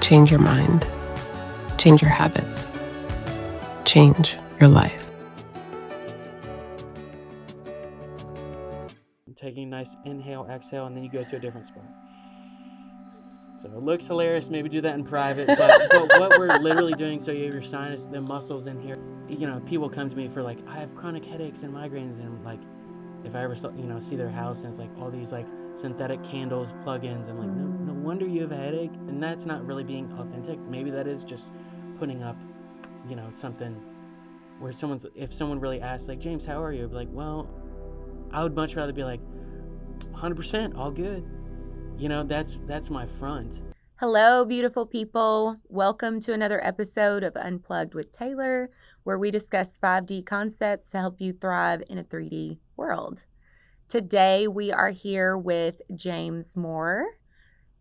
change your mind, change your habits, change your life. Taking a nice inhale, exhale, and then you go to a different spot. So it looks hilarious. Maybe do that in private, but what we're literally doing, so you have your sinus, the muscles in here. People come to me for like, I have chronic headaches and migraines, and like, if I ever see their house and it's like all these like synthetic candles, plugins, I'm like, no wonder you have a headache, and that's not really being authentic. Maybe that is just putting up, something where if someone really asks like, James, how are you? I'd be like, well, I would much rather be like, 100% all good. That's my front. Hello, beautiful people. Welcome to another episode of Unplugged with Taylor, where we discuss 5D concepts to help you thrive in a 3D world. Today, we are here with James Moore.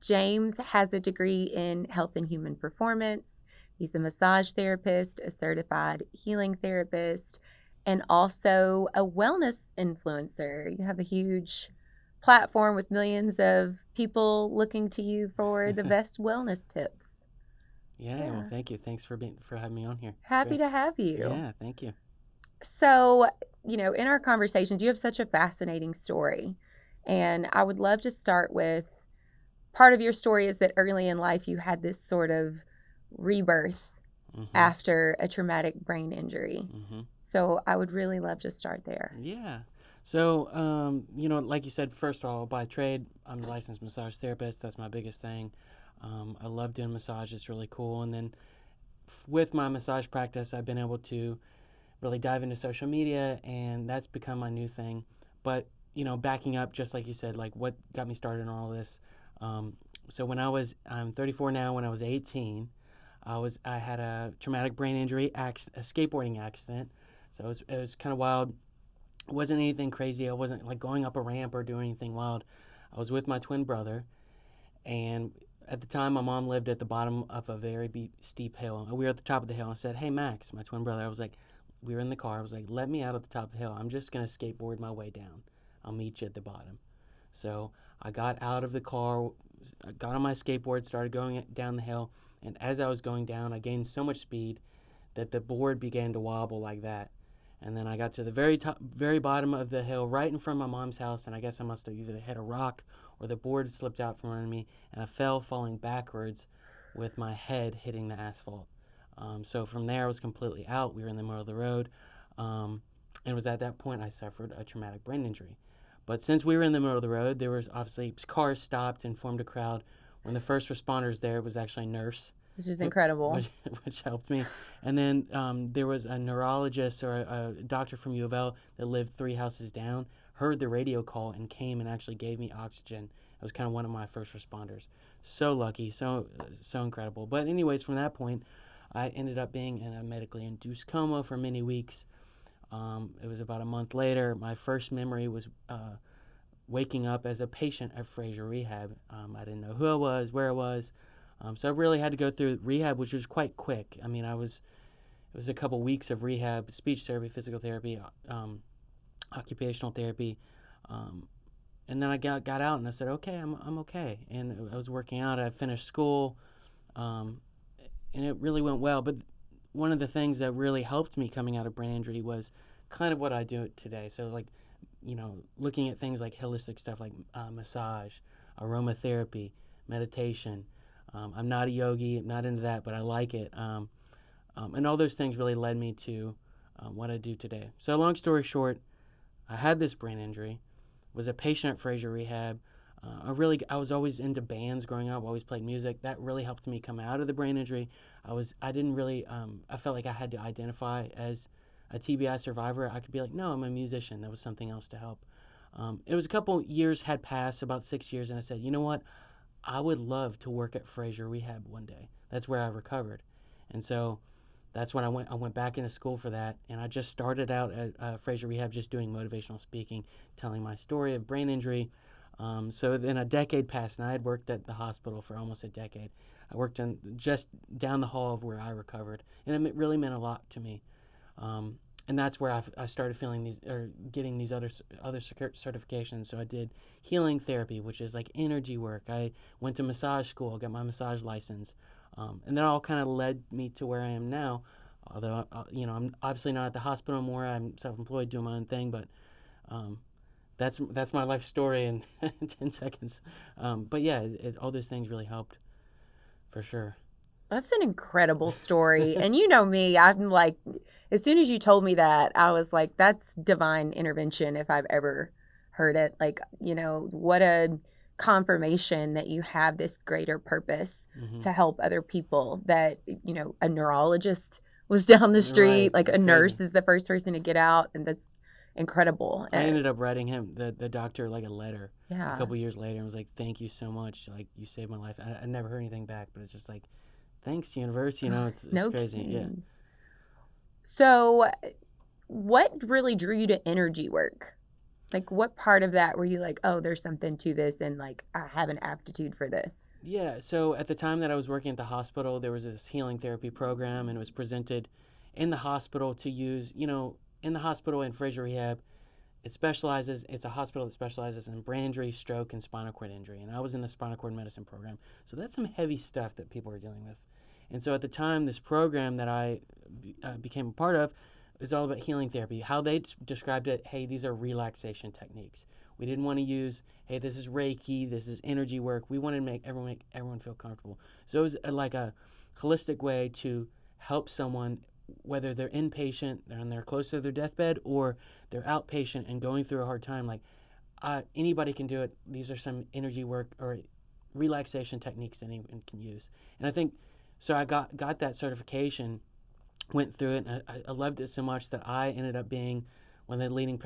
James has a degree in health and human performance. He's a massage therapist, a certified healing therapist, and also a wellness influencer. You have a huge platform with millions of people looking to you for the best wellness tips. Yeah, well, thank you. Thanks for having me on here. Happy to have you. Yeah, thank you. So, in our conversations, you have such a fascinating story. And I would love to start with part of your story is that early in life you had this sort of rebirth after a traumatic brain injury. So I would really love to start there. Yeah. So, like you said, first of all, by trade, I'm a licensed massage therapist. That's my biggest thing. I love doing massage. It's really cool. And then with my massage practice, I've been able to really dive into social media, and that's become my new thing. But, backing up, just like you said, like what got me started in all this. So I'm 34 now. When I was 18, I had a traumatic brain injury, a skateboarding accident. So it was kind of wild. It wasn't anything crazy. I wasn't like going up a ramp or doing anything wild. I was with my twin brother, and at the time my mom lived at the bottom of a very steep hill. We were at the top of the hill. I said, hey, Max, my twin brother, we were in the car. I was like, let me out at the top of the hill. I'm just going to skateboard my way down. I'll meet you at the bottom. So I got out of the car, I got on my skateboard, started going down the hill, and as I was going down, I gained so much speed that the board began to wobble like that. And then I got to the very bottom of the hill, right in front of my mom's house, and I guess I must have either hit a rock or the board slipped out from under me, and I fell falling backwards with my head hitting the asphalt. So from there, I was completely out. We were in the middle of the road, and it was at that point I suffered a traumatic brain injury. But since we were in the middle of the road, there was obviously cars stopped and formed a crowd. When the first responders there, it was actually a nurse. Which is incredible. Which helped me. And then there was a neurologist or a doctor from U of L that lived 3 houses down, heard the radio call, and came and actually gave me oxygen. It was kind of one of my first responders. So lucky, so incredible. But anyways, from that point, I ended up being in a medically induced coma for many weeks. It was about a month later. My first memory was waking up as a patient at Fraser Rehab. I didn't know who I was, where I was. So I really had to go through rehab, which was quite quick. I mean, it was a couple weeks of rehab, speech therapy, physical therapy, occupational therapy, and then I got out and I said, okay, I'm okay. And I was working out. I finished school, and it really went well. But one of the things that really helped me coming out of brain injury was kind of what I do today. So like, looking at things like holistic stuff like massage, aromatherapy, meditation. I'm not a yogi, not into that, but I like it. And all those things really led me to what I do today. So long story short, I had this brain injury, was a patient at Fraser Rehab. I was always into bands growing up, always played music. That really helped me come out of the brain injury. I felt like I had to identify as a TBI survivor. I could be like, no, I'm a musician. That was something else to help. It was a couple years had passed, about 6 years, and I said, you know what? I would love to work at Fraser Rehab one day. That's where I recovered. And so that's when I went back into school for that, and I just started out at Fraser Rehab just doing motivational speaking, telling my story of brain injury. So then a decade passed, and I had worked at the hospital for almost a decade. I worked just down the hall of where I recovered, and it really meant a lot to me. and that's where I started feeling these or getting these other certifications. So I did healing therapy, which is like energy work. I went to massage school, got my massage license, and that all kind of led me to where I am now. Although I'm obviously not at the hospital anymore. I'm self-employed, doing my own thing, but that's my life story in 10 seconds. But yeah, all those things really helped for sure. That's an incredible story. And you know me, I'm like, as soon as you told me that, I was like, that's divine intervention if I've ever heard it. Like, what a confirmation that you have this greater purpose to help other people, that, a neurologist was down the street, Right. like It's a nurse crazy. is the first person to get out. And that's incredible. I ended up writing him, the doctor, like a letter a Yeah. couple years later, and was like, "Thank you so much. Like, you saved my life." I never heard anything back, but it's just like, thanks, universe. It's No crazy. Yeah. kidding. So, what really drew you to energy work? Like, what part of that were you like, oh, there's something to this, and like, I have an aptitude for this? Yeah. So at the time that I was working at the hospital, there was this healing therapy program, and it was presented in the hospital to use. In the hospital in Fraser Rehab, it's a hospital that specializes in brain injury, stroke, and spinal cord injury. And I was in the spinal cord medicine program. So that's some heavy stuff that people are dealing with. And so at the time, this program that I became a part of is all about healing therapy. How they described it, hey, these are relaxation techniques. We didn't want to use, hey, this is Reiki, this is energy work. We wanted to make everyone feel comfortable. So it was like a holistic way to help someone, whether they're inpatient and they're close to their deathbed, or they're outpatient and going through a hard time. Like, anybody can do it. These are some energy work or relaxation techniques that anyone can use. And I think, so I got that certification, went through it, and I loved it so much that I ended up being one of the leading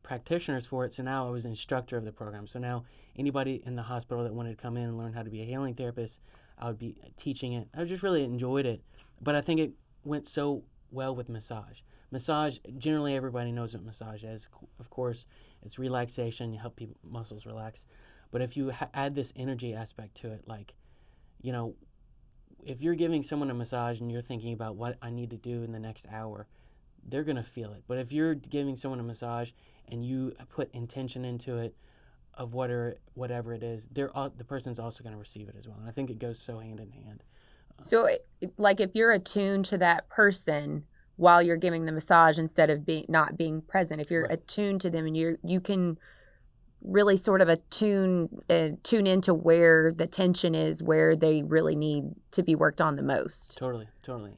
practitioners for it. So now I was an instructor of the program. So now anybody in the hospital that wanted to come in and learn how to be a healing therapist, I would be teaching it. I just really enjoyed it. But I think it went so well with massage. Massage, generally everybody knows what massage is. Of course, it's relaxation. You help people muscles relax. But if you add this energy aspect to it, like, if you're giving someone a massage and you're thinking about what I need to do in the next hour, they're going to feel it. But if you're giving someone a massage and you put intention into it of whatever it is, the person's also going to receive it as well. And I think it goes so hand in hand. So, like, if you're attuned to that person while you're giving the massage, instead of not being present, if you're Right. attuned to them, and you can really sort of tune into where the tension is, where they really need to be worked on the most. Totally.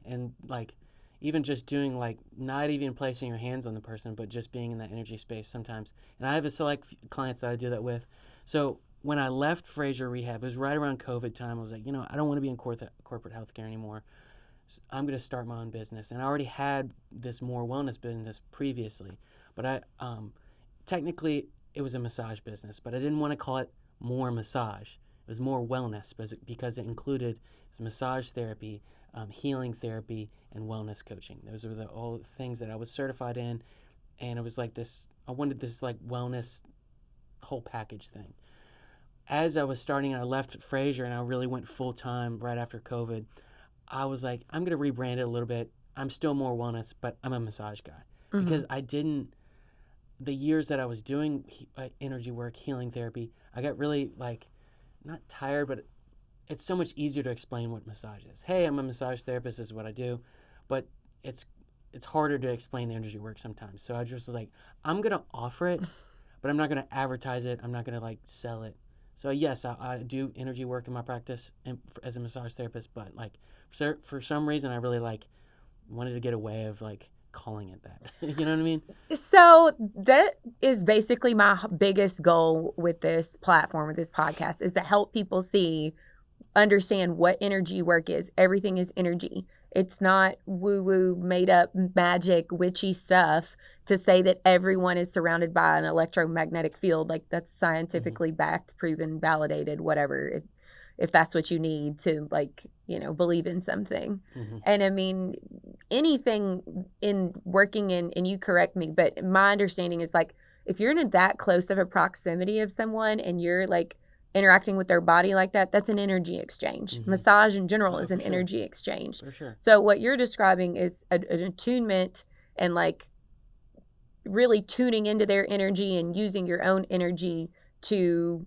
And like, even just doing, like, not even placing your hands on the person, but just being in that energy space sometimes. And I have a select clients that I do that with. So when I left Fraser Rehab, it was right around COVID time. I was like, I don't want to be in corporate healthcare anymore. So I'm going to start my own business. And I already had this more wellness business previously, but technically it was a massage business, but I didn't want to call it more massage. It was more wellness because it included massage therapy, healing therapy, and wellness coaching. Those were all things that I was certified in, and it was like this. I wanted this like wellness whole package thing. As I was starting, I left Fraser and I really went full time right after COVID. I was like, I'm gonna rebrand it a little bit. I'm still more wellness, but I'm a massage guy because I didn't. The years that I was doing energy work, healing therapy, I got really not tired, but it's so much easier to explain what massage is. Hey, I'm a massage therapist, this is what I do, but it's harder to explain energy work sometimes. So I just was like, I'm gonna offer it, but I'm not gonna advertise it. I'm not gonna sell it. So yes, I do energy work in my practice as a massage therapist, but for some reason I really wanted to get away of calling it that. You know what I mean? So that is basically my biggest goal with this platform, with this podcast, is to help people understand what energy work is. Everything is energy. It's not woo-woo, made-up, magic, witchy stuff to say that everyone is surrounded by an electromagnetic field. Like, that's scientifically backed, proven, validated, whatever, if that's what you need to, believe in something. And I mean, anything in working in, and you correct me, but my understanding is if you're in that close of a proximity of someone and you're interacting with their body like that, that's an energy exchange. Massage in general is an energy exchange. For sure. So what you're describing is an attunement and really tuning into their energy and using your own energy to,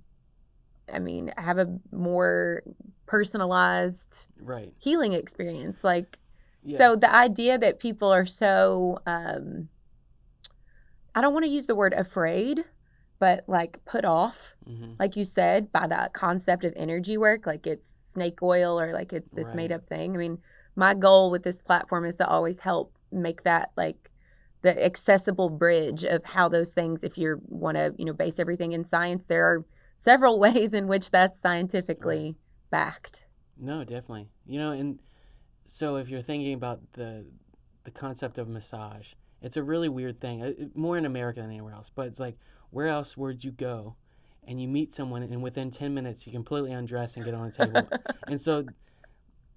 have a more personalized Right. healing experience. Like, Yeah. so the idea that people are so, I don't want to use the word afraid, but like put off, Mm-hmm. like you said, by that concept of energy work, like it's snake oil or like it's this made Right. up thing. I mean, my goal with this platform is to always help make that like the accessible bridge of how those things, if you want to, base everything in science, there are several ways in which that's scientifically backed. No, definitely. And so if you're thinking about the concept of massage, it's a really weird thing. More in America than anywhere else. But it's like, where else would you go, and you meet someone, and within 10 minutes you completely undress and get on a table, and so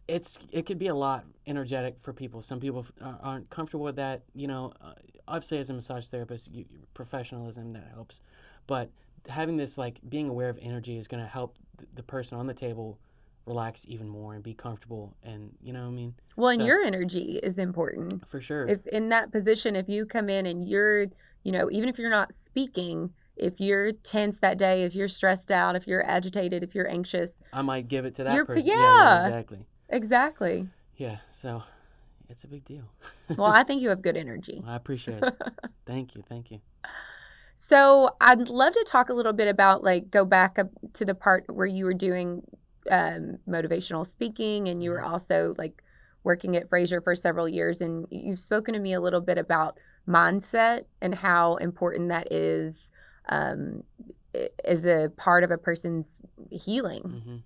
it could be a lot energetic for people. Some people aren't comfortable with that. Obviously as a massage therapist, professionalism that helps, but having this like being aware of energy is going to help the person on the table relax even more and be comfortable, and you know what I mean. Well, and So, your energy is important. for sure. If in that position, if you come in and you're, even if you're not speaking, if you're tense that day, if you're stressed out, if you're agitated, if you're anxious, I might give it to that you're, person. yeah, Exactly. exactly. Yeah, so it's a big deal. Well, I think you have good energy. I appreciate it. Thank you. So I'd love to talk a little bit about, like, go back up to the part where you were doing motivational speaking, and you were also like working at Fraser for several years, and you've spoken to me a little bit about mindset and how important that is as a part of a person's healing. Mm-hmm.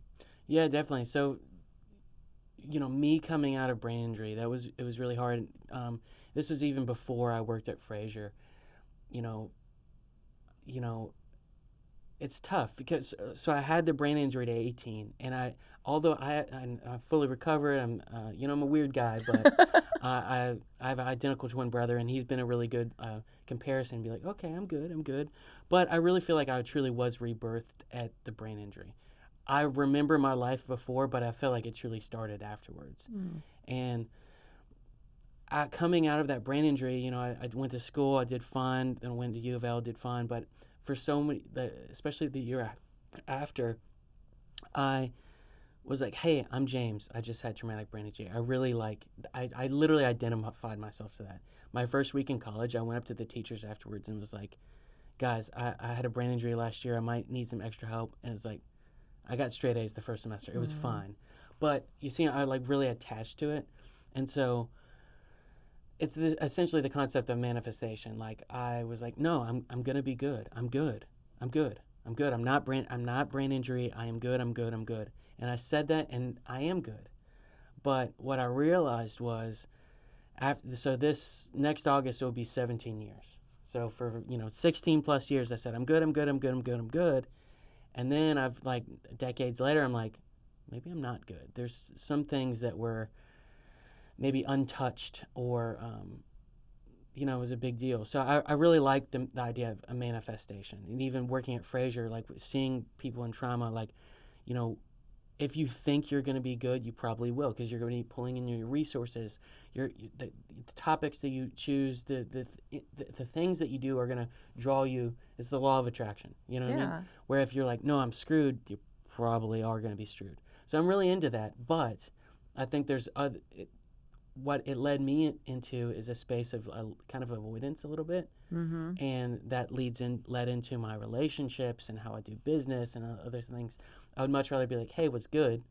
Yeah, definitely. So, me coming out of brain injury, it was really hard. This was even before I worked at Fraser. You know, it's tough because so I had the brain injury at 18, and although I'm fully recovered, I'm a weird guy, but I have an identical twin brother, and he's been a really good comparison. Be like, okay, I'm good, but I really feel like I truly was rebirthed at the brain injury. I remember my life before, but I feel like it truly started afterwards. And coming out of that brain injury, I went to school, I did fine, then went to U of L, did fine, but for so many, especially the year after, I was like, hey, I'm James. I just had traumatic brain injury. I really I literally identified myself to that. My first week in college, I went up to the teachers afterwards and was like, guys, I had a brain injury last year. I might need some extra help. And it was like, I got straight A's the first semester. It was fine. But you see, I really attached to it. And so it's essentially the concept of manifestation. Like I was like, no, I'm gonna be good. I'm good. I'm not brain injury. I am good. I'm good. And I said that, and I am good. But what I realized was, so this next August it will be 17 years. So for 16 plus years, I said I'm good. And then I've decades later, I'm like, maybe I'm not good. There's some things that were maybe untouched, or it was a big deal. So I really like the idea of a manifestation, and even working at Fraser, like seeing people in trauma, like, if you think you're going to be good, you probably will, because you're going to be pulling in your resources, the topics that you choose, the things that you do are going to draw you. It's the law of attraction. You know what I mean? Where if you're like, no, I'm screwed, you probably are going to be screwed. So I'm really into that, but I think there's what it led me into is a space of kind of avoidance a little bit, and that led into my relationships and how I do business and other things. I would much rather be like, hey, what's good?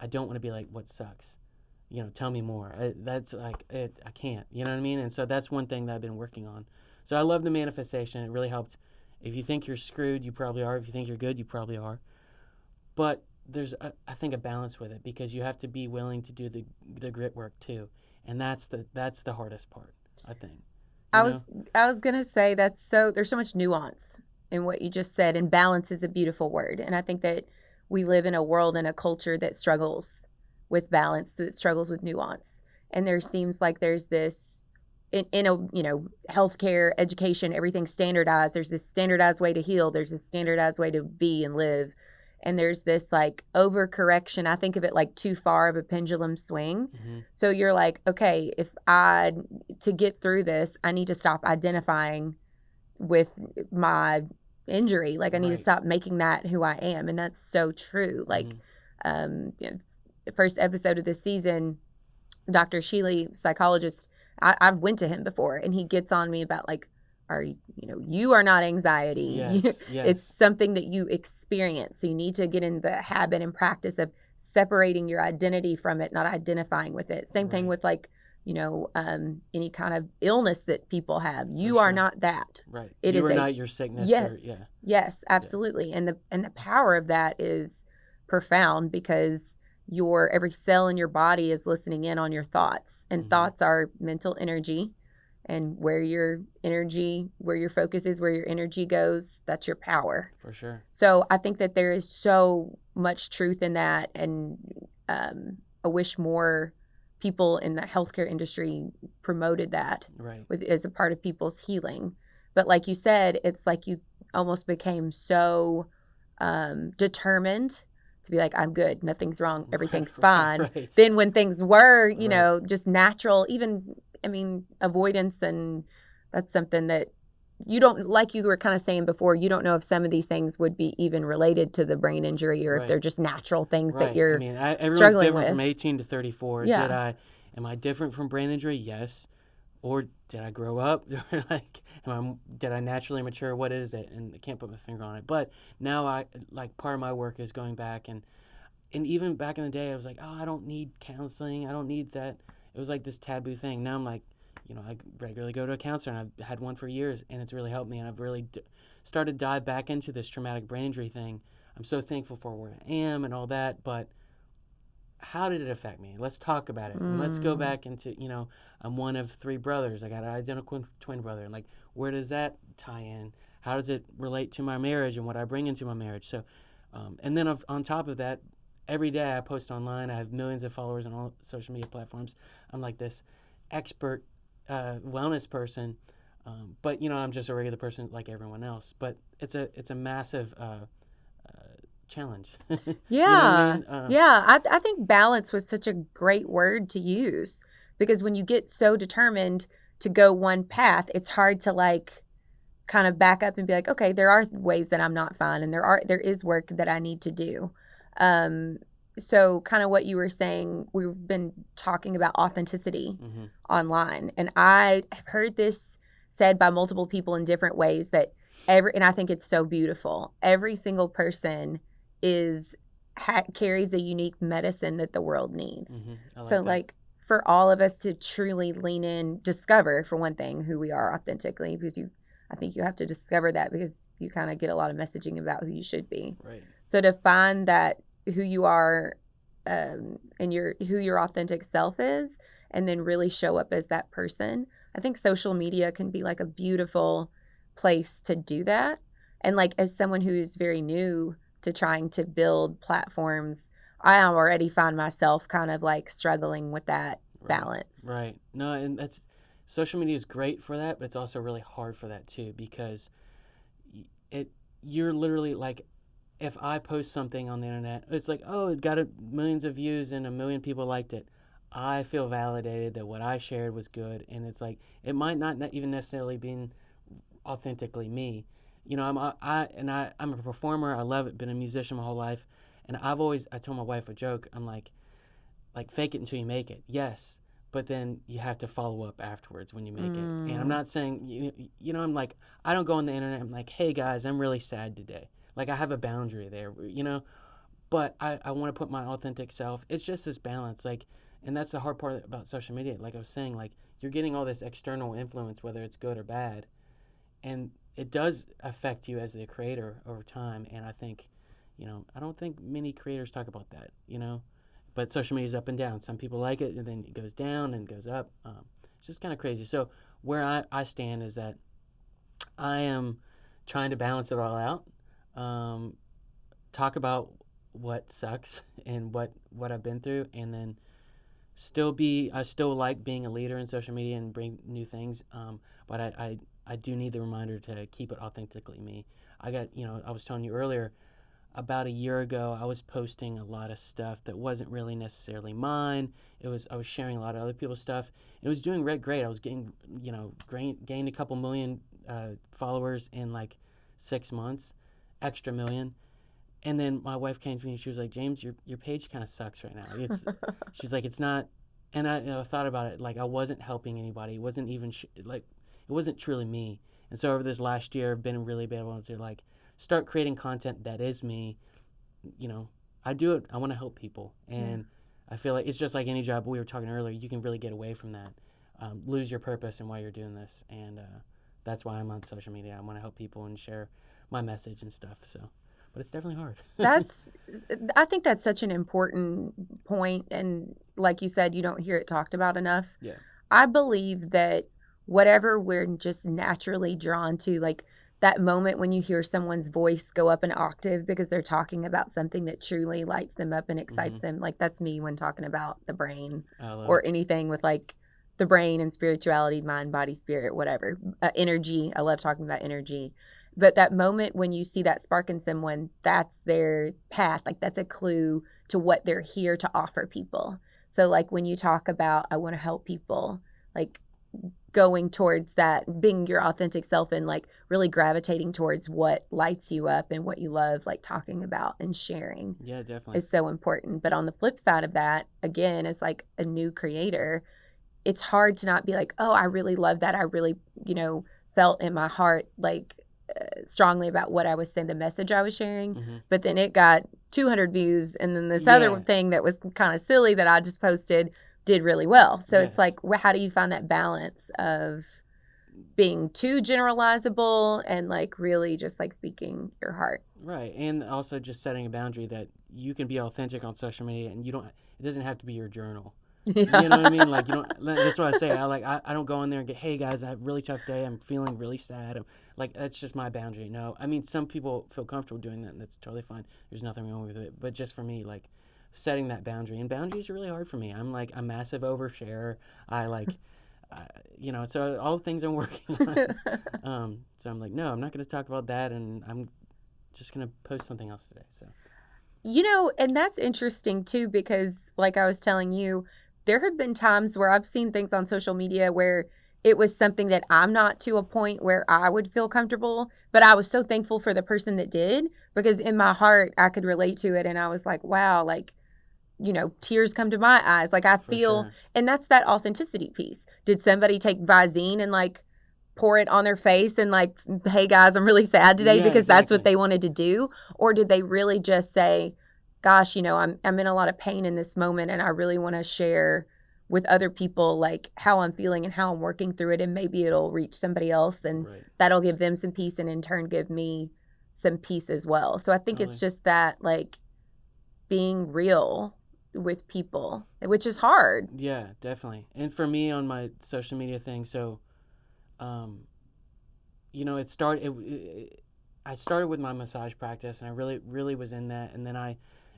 I don't want to be like, what sucks? Tell me more. That's like it. I can't. You know what I mean? And so that's one thing that I've been working on. So I love the manifestation. It really helped. If you think you're screwed, you probably are. If you think you're good, you probably are. But there's, I think, a balance with it, because you have to be willing to do the grit work too, and that's the hardest part, I think. I was gonna say there's so much nuance in what you just said, and balance is a beautiful word, and I think that we live in a world and a culture that struggles with balance, that struggles with nuance, and there seems like there's this in a healthcare, education, everything's standardized. There's this standardized way to heal. There's this standardized way to be and live. and there's this like overcorrection. I think of it like too far of a pendulum swing. So you're like, okay, to get through this, I need to stop identifying with my injury. Like I need to stop making that who I am. And that's so true. Like, the first episode of this season, Dr. Sheely, psychologist, I've went to him before, and he gets on me about like, you are not anxiety. Yes. It's something that you experience. So you need to get in the habit and practice of separating your identity from it, not identifying with it. Same thing with like, any kind of illness that people have. You are not that. Right. It you is are not your sickness. Yes. Or, Yes, absolutely. And the power of that is profound, because your every cell in your body is listening in on your thoughts, and thoughts are mental energy, and where your focus is, where your energy goes, that's your power. For sure. So I think that there is so much truth in that, and I wish more people in the healthcare industry promoted that as a part of people's healing. But like you said, it's like you almost became so determined to be like, I'm good, nothing's wrong, everything's fine. Then when things were, just natural, avoidance, and that's something that you don't, like you were kind of saying before, you don't know if some of these things would be even related to the brain injury, or if they're just natural things that you're everyone's different with. From 18 to 34. Yeah. Am I different from brain injury? Yes. Or did I grow up? Did I naturally mature? What is it? And I can't put my finger on it. But now part of my work is going back, and even back in the day, I was like, oh, I don't need counseling. I don't need that. It was like this taboo thing. Now I'm like, I regularly go to a counselor, and I've had one for years, and it's really helped me. And I've really started to dive back into this traumatic brain injury thing. I'm so thankful for where I am and all that, but how did it affect me? Let's talk about it. And let's go back into, I'm one of 3 brothers. I got an identical twin brother. And like, where does that tie in? How does it relate to my marriage and what I bring into my marriage? So, and then on top of that, every day I post online. I have millions of followers on all social media platforms. I'm like this expert wellness person. But, I'm just a regular person like everyone else. But it's a massive challenge. Yeah. I mean? I think balance was such a great word to use, because when you get so determined to go one path, it's hard to like kind of back up and be like, okay, there are ways that I'm not fine, and there is work that I need to do. So kind of what you were saying, we've been talking about authenticity online, and I have heard this said by multiple people in different ways, that and I think it's so beautiful. Every single person carries a unique medicine that the world needs. So like for all of us to truly lean in, discover, for one thing, who we are authentically, because I think you have to discover that, because you kind of get a lot of messaging about who you should be. Right. So to find that who you are, and who your authentic self is, and then really show up as that person. I think social media can be like a beautiful place to do that. And like, as someone who is very new to trying to build platforms, I already find myself kind of like struggling with that balance. Right. No, and social media is great for that, but it's also really hard for that too, because you're literally like, if I post something on the internet, it's like, oh, it got millions of views and 1 million people liked it. I feel validated that what I shared was good, and it's like, it might not even necessarily be authentically me. I'm a performer. I love it. Been a musician my whole life, and I told my wife a joke. I'm like fake it until you make it. Yes, but then you have to follow up afterwards when you make it. And I'm not saying I'm like, I don't go on the internet. I'm like, hey guys, I'm really sad today. Like, I have a boundary there, but I want to put my authentic self. It's just this balance, like, and that's the hard part about social media. Like I was saying, like, you're getting all this external influence, whether it's good or bad, and it does affect you as the creator over time. And I think, I don't think many creators talk about that, but social media is up and down. Some people like it, and then it goes down and goes up. It's just kind of crazy. So where I stand is that I am trying to balance it all out. Talk about what sucks and what I've been through, and then I still like being a leader in social media and bring new things. But I do need the reminder to keep it authentically me. I was telling you earlier, about a year ago, I was posting a lot of stuff that wasn't really necessarily mine. I was sharing a lot of other people's stuff. It was doing great. I was getting, gained a couple million followers in like 6 months, extra million. And then my wife came to me and she was like, James, your page kind of sucks right now. She's like, it's not. And I thought about it, like I wasn't helping anybody. It wasn't even it wasn't truly me. And so over this last year, I've been really able to like start creating content that is me. I do it. I want to help people, and I feel like it's just like any job we were talking earlier. You can really get away from that, lose your purpose and why you're doing this, and that's why I'm on social media. I want to help people and share my message and stuff. So, but it's definitely hard. I think that's such an important point, and like you said, you don't hear it talked about enough. Yeah. I believe that whatever we're just naturally drawn to, like that moment when you hear someone's voice go up an octave because they're talking about something that truly lights them up and excites them. Like that's me when talking about the brain or anything with like the brain and spirituality, mind, body, spirit, whatever. Energy. I love talking about energy. But that moment when you see that spark in someone, that's their path. Like that's a clue to what they're here to offer people. So like when you talk about, I want to help people, like going towards that, being your authentic self and like really gravitating towards what lights you up and what you love, like talking about and sharing. Yeah, definitely. Is so important. But on the flip side of that, again, as like a new creator, it's hard to not be like, oh, I really love that. I really, felt in my heart like strongly about what I was saying, the message I was sharing. But then it got 200 views, and then this other thing that was kind of silly that I just posted did really well. So it's like, how do you find that balance of being too generalizable and like really just like speaking your heart? Right. And also just setting a boundary that you can be authentic on social media, and it doesn't have to be your journal. Yeah. You know what I mean? Like, that's what I say. I don't go in there and get, hey guys, I have a really tough day. I'm feeling really sad. Like, that's just my boundary. No, I mean, some people feel comfortable doing that, and that's totally fine. There's nothing wrong with it. But just for me, like, setting that boundary, and boundaries are really hard for me. I'm like a massive oversharer. I like, so all the things I'm working on. So I'm like, no, I'm not going to talk about that, and I'm just going to post something else today. So, and that's interesting too, because like I was telling you, there have been times where I've seen things on social media where it was something that I'm not to a point where I would feel comfortable, but I was so thankful for the person that did, because in my heart, I could relate to it. And I was like, wow, like, tears come to my eyes. Like I feel, sure. And that's that authenticity piece. Did somebody take Visine and like pour it on their face and like, hey guys, I'm really sad today because exactly. That's what they wanted to do? Or did they really just say, gosh, I'm in a lot of pain in this moment, and I really want to share with other people like how I'm feeling and how I'm working through it, and maybe it'll reach somebody else, and that'll give them some peace, and in turn give me some peace as well. So I think it's just that like being real with people, which is hard. Yeah, definitely. And for me on my social media thing, so it started I started with my massage practice, and I really was in that, and then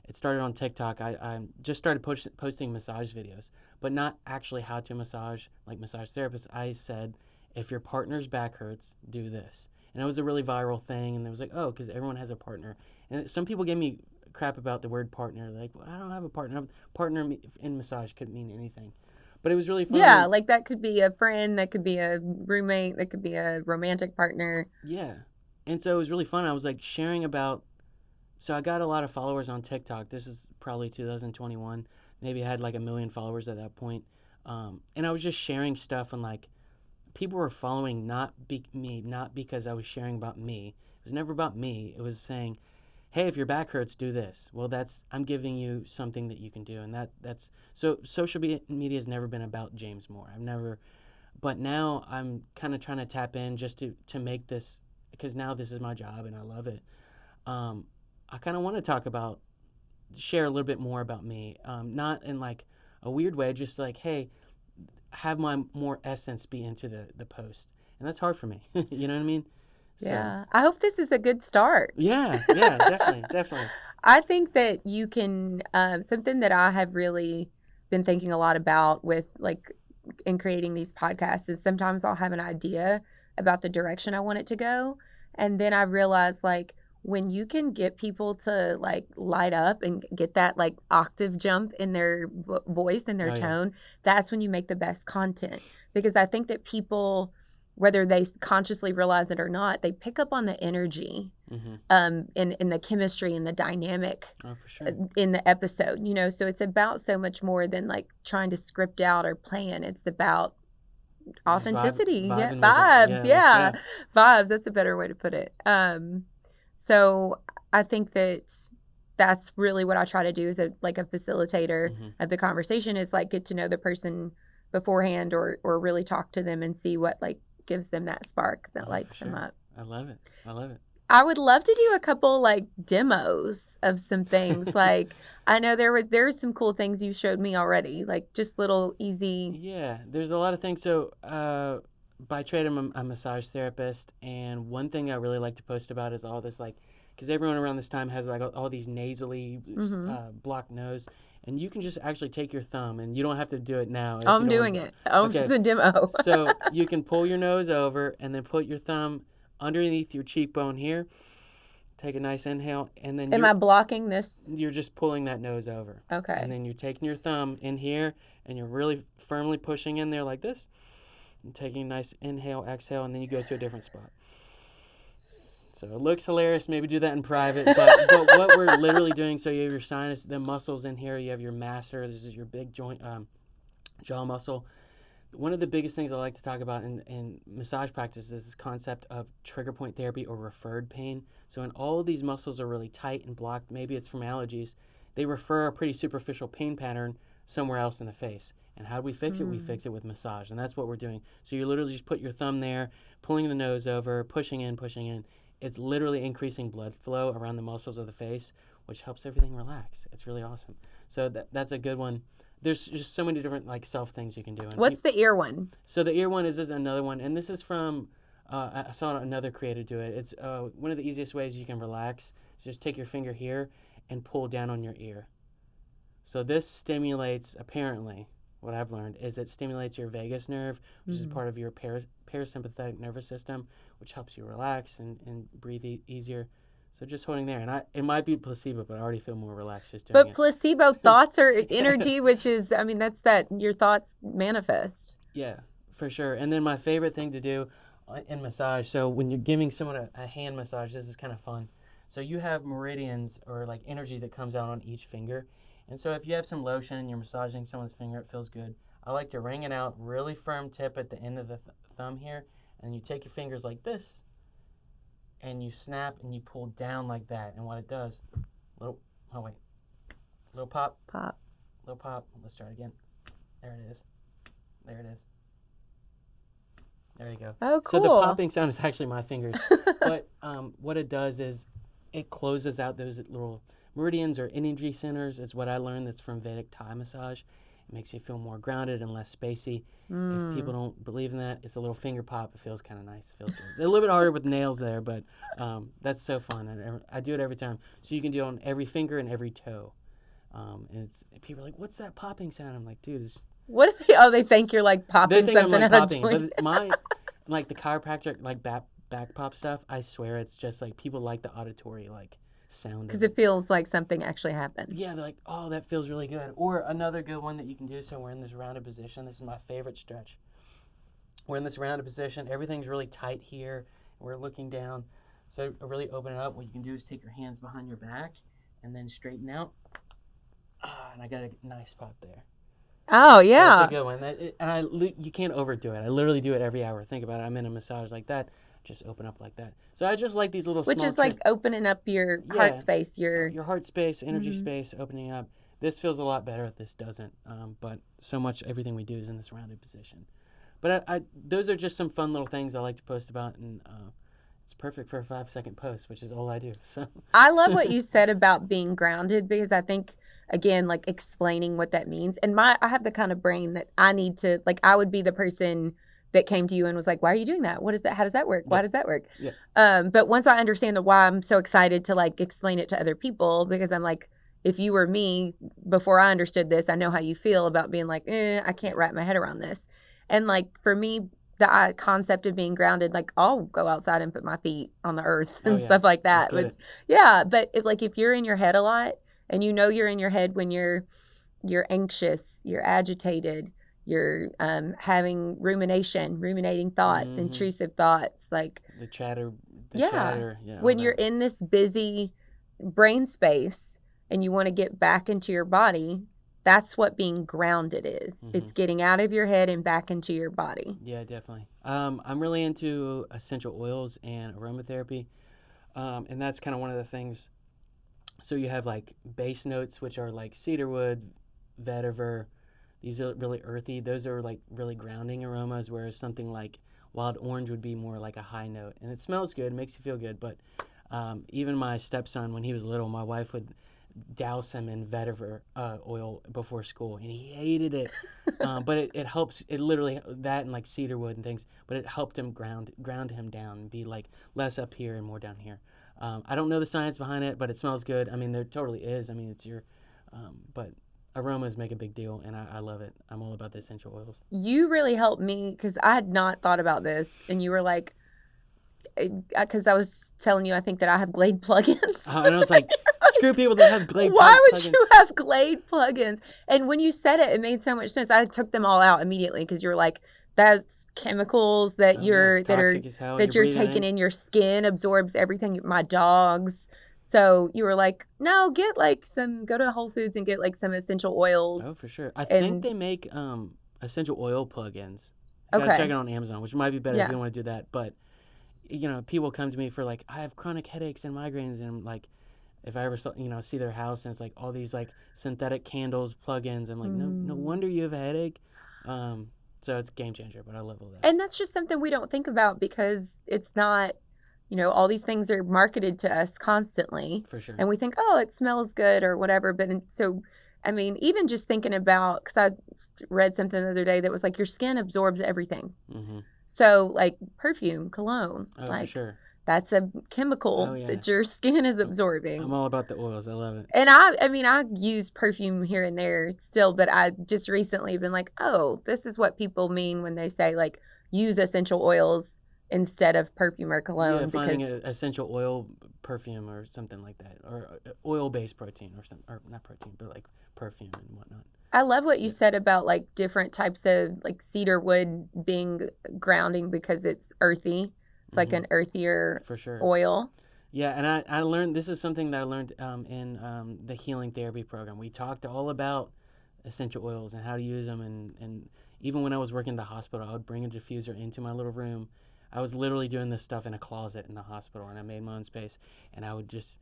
it started on TikTok. I just started posting massage videos, but not actually how to massage, like massage therapists. I said, if your partner's back hurts, do this. And it was a really viral thing, and it was like, oh, because everyone has a partner. And some people gave me crap about the word partner. Like, well, I don't have a partner. Partner in massage could mean anything. But it was really fun. Yeah, like that could be a friend, that could be a roommate, that could be a romantic partner. Yeah. And so it was really fun. I was like sharing about, so I got a lot of followers on TikTok. This is probably 2021. Maybe I had like 1 million followers at that point. And I was just sharing stuff, and like people were following not because I was sharing about me. It was never about me. It was saying, hey, if your back hurts, do this. Well, I'm giving you something that you can do. And that's so social media has never been about James Moore. But now I'm kind of trying to tap in just to make this, because now this is my job and I love it. I kind of want to share a little bit more about me, not in like a weird way, just like, hey, have my more essence be into the post. And that's hard for me. You know what I mean? So, yeah. I hope this is a good start. Yeah, definitely. I think that you can, something that I have really been thinking a lot about with like in creating these podcasts is sometimes I'll have an idea about the direction I want it to go. And then I realize like, when you can get people to like light up and get that like octave jump in their voice and their tone, that's when you make the best content. Because I think that people, whether they consciously realize it or not, they pick up on the energy, in the chemistry and the dynamic in the episode, you know. So it's about so much more than like trying to script out or plan. It's about authenticity, vibes. That's a better way to put it. So I think that's really what I try to do as a facilitator of the conversation, is like get to know the person beforehand, or really talk to them and see what like gives them that spark that lights them up. I love it. I would love to do a couple like demos of some things. Like I know there were some cool things you showed me already, like just little easy. Yeah, there's a lot of things. So by trade, I'm a massage therapist, and one thing I really like to post about is all this, like, because everyone around this time has like all these nasally blocked nose, and you can just actually take your thumb, and you don't have to do it now. I'm doing it. Okay. It's a demo. So you can pull your nose over and then put your thumb underneath your cheekbone here. Take a nice inhale, and then am I blocking this? You're just pulling that nose over. Okay. And then you're taking your thumb in here, and you're really firmly pushing in there like this, and taking a nice inhale, exhale, and then you go to a different spot. So it looks hilarious. Maybe do that in private. But what we're literally doing, so you have your sinus, the muscles in here. You have your masseter. This is your big joint, jaw muscle. One of the biggest things I like to talk about in massage practice is this concept of trigger point therapy or referred pain. So when all of these muscles are really tight and blocked, maybe it's from allergies, they refer a pretty superficial pain pattern somewhere else in the face. And how do we fix it? We fix it with massage, and that's what we're doing. So you literally just put your thumb there, pulling the nose over, pushing in. It's literally increasing blood flow around the muscles of the face, which helps everything relax. It's really awesome. So that's a good one. There's just so many different like self things you can do. And what's the ear one? So the ear one is another one, and this is from I saw another creator do it. It's one of the easiest ways you can relax. Just take your finger here and pull down on your ear. So this stimulates, apparently, what I've learned is it stimulates your vagus nerve, which is part of your parasympathetic nervous system, which helps you relax and breathe easier. So just holding there, and it might be placebo, but I already feel more relaxed just doing it. But placebo thoughts are energy, which is, I mean, that's that your thoughts manifest. Yeah, for sure. And then my favorite thing to do in massage, so when you're giving someone a hand massage, this is kind of fun. So you have meridians or like energy that comes out on each finger. And so if you have some lotion and you're massaging someone's finger, it feels good. I like to wring it out, really firm tip at the end of the thumb here, and you take your fingers like this, and you snap and you pull down like that. And what it does, little pop. Little pop. Let's try it again. There it is. There you go. Oh, cool. So the popping sound is actually my fingers. But what it does is it closes out those little meridians or energy centers. Is what I learned. That's from Vedic Thai massage. It makes you feel more grounded and less spacey. If people don't believe in that, it's a little finger pop. It feels kind of nice. It feels good. It's a little bit harder with nails there, but that's so fun. And I do it every time. So you can do it on every finger and every toe. And people are like, "What's that popping sound?" I'm like, "Dude, it's..." What if they think you're like popping they think something I'm like out popping, of but like the chiropractic like back pop stuff, I swear it's just like people like the auditory like sound. Because it feels like something actually happened. Yeah, they're like, "Oh, that feels really good." Or another good one that you can do, so we're in this rounded position. This is my favorite stretch. We're in this rounded position. Everything's really tight here. We're looking down. So really open it up. What you can do is take your hands behind your back and then straighten out. And I got a nice pop there. Oh, yeah. That's a good one. You can't overdo it. I literally do it every hour. Think about it. I'm in a massage like that. Just open up like that. So I just like these little Which small is like opening up your heart space. Your heart space, energy space, opening up. This feels a lot better. This doesn't. But so much everything we do is in this rounded position. But those are just some fun little things I like to post about, and it's perfect for a 5-second post, which is all I do. So I love what you said about being grounded, because I think, again, like explaining what that means. And I have the kind of brain that I need to, like, I would be the person that came to you and was like, "Why are you doing that? What is that? How does that work? Why does that work?" Yeah. But once I understand the why, I'm so excited to like explain it to other people, because I'm like, if you were me before I understood this, I know how you feel about being like, I can't wrap my head around this. And like for me, the concept of being grounded, like I'll go outside and put my feet on the earth Oh, and yeah. stuff like Let's that. get But it. yeah, but if you're in your head a lot, and you're in your head when you're anxious, you're agitated, you're ruminating thoughts, Hmm. intrusive thoughts, like The chatter. The yeah, chatter. Yeah. all when you're that. in this busy brain space and you want to get back into your body, that's what being grounded is. It's Mhm. getting out of your head and back into your body. Yeah, definitely. I'm really into essential oils and aromatherapy, and that's kind of one of the things. So you have like base notes, which are like cedarwood, vetiver. These are really earthy. Those are like really grounding aromas, whereas something like wild orange would be more like a high note. And it smells good, makes you feel good. But even my stepson, when he was little, my wife would douse him in vetiver oil before school, and he hated it. But it helps. It literally that and like cedarwood and things. But it helped him ground him down and be like less up here and more down here. I don't know the science behind it, but it smells good. I mean, there totally is. I mean, it's your, but aromas make a big deal, and I love it. I'm all about the essential oils. You really helped me because I had not thought about this, and you were like, because I was telling you, I think that I have Glade plugins. And I was like, screw people that have Glade Why would plugins. you have Glade plugins? And when you said it, it made so much sense. I took them all out immediately because you're like, that's chemicals that Oh, yeah, it's that are toxic as hell. that You're you're breathing taking in. in your skin, absorbs everything. My dogs. So you were like, no, get like go to Whole Foods and get like some essential oils. Oh, for sure. I And- think they make essential oil plugins. You gotta Okay. check it on Amazon, which might be better if Yeah. you don't want to do that. But people come to me for like, I have chronic headaches and migraines, and I'm like, if I ever see their house and it's like all these like synthetic candles, plugins, I'm like, no wonder you have a headache. So it's a game changer, but I love all that. And that's just something we don't think about because it's not, all these things are marketed to us constantly. For sure. And we think, oh, it smells good or whatever. But so, I mean, even just thinking about, because I read something the other day that was like your skin absorbs everything. Mm-hmm. So, like perfume, cologne, Oh, like for sure. that's a chemical Oh, yeah. that your skin is absorbing. I'm all about the oils. I love it. And I mean, I use perfume here and there still, but I just recently been like, oh, this is what people mean when they say like use essential oils instead of perfume or cologne. Yeah, finding because an essential oil perfume or something like that, or oil-based protein or something, or not protein, but like perfume and whatnot. I love what you Yeah. said about like different types of like cedar wood being grounding because it's earthy. It's like an earthier For sure. oil. Yeah, and I learned, this is something that I learned in the healing therapy program. We talked all about essential oils and how to use them, and even when I was working in the hospital, I would bring a diffuser into my little room. I was literally doing this stuff in a closet in the hospital, and I made my own space, and I would just,